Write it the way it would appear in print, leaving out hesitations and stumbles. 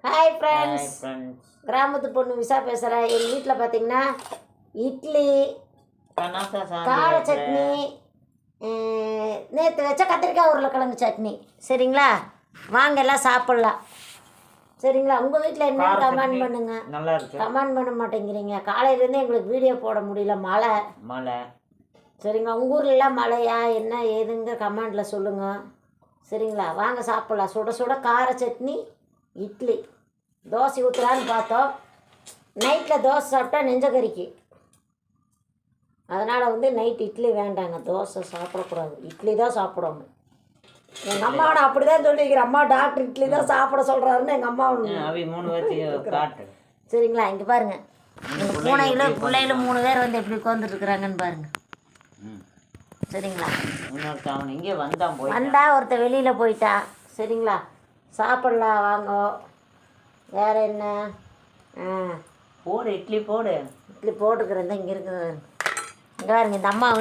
Hi friends, friends. கிராமத்து பொண்ணு visa பேசுகிறேன். எங்கள் வீட்டில் பார்த்தீங்கன்னா இட்லி, கார சட்னி, நேற்று வச்ச கத்திரிக்காய் உருளைக்கிழங்கு சட்னி. சரிங்களா, வாங்க எல்லாம் சாப்பிட்லாம். சரிங்களா, உங்கள் வீட்டில் என்ன கமெண்ட் பண்ணுங்க. நல்லா இருக்கு. கமெண்ட் பண்ண மாட்டேங்கிறீங்க. காலையிலேருந்து எங்களுக்கு வீடியோ போட முடியல, மழை. சரிங்களா, உங்கள் ஊர்லலாம் மழையா என்ன ஏதுங்க கமெண்டில் சொல்லுங்கள். சரிங்களா, வாங்க சாப்பிட்லாம். சுட சுட கார சட்னி, இட்லி. தோசை ஊற்றுலான்னு பார்த்தோம். நைட்டில் தோசை சாப்பிட்டா நெஞ்சக்கறிக்கு. அதனால் நைட் இட்லி வேண்டாங்க, தோசை சாப்பிடக்கூடாது, இட்லி தான் சாப்பிடணும். எங்கள் அம்மாவோட அப்படி தான் சொல்லிக்கிறேன். அம்மா டாக்டர் இட்லி தான் சாப்பிட சொல்கிறாருன்னு எங்கள் அம்மா சரிங்களா. இங்கே பாருங்கள், எங்கள் பூனைகளும் பிள்ளைகளும் 3 பேர் எப்படி உட்காந்துட்டுருக்குறாங்கன்னு பாருங்கள். சரிங்களா, இங்கே வந்தா ஒருத்தர் வெளியில் போயிட்டா. சரிங்களா, சாப்பிட்லாம் வாங்க. வேறு என்ன? போடு, இட்லி போட்டுக்கிறேன். இட்லி போட்டுக்கிறேன் தான். இங்கே இருக்குது. இங்கே பாருங்க, இந்த அம்மா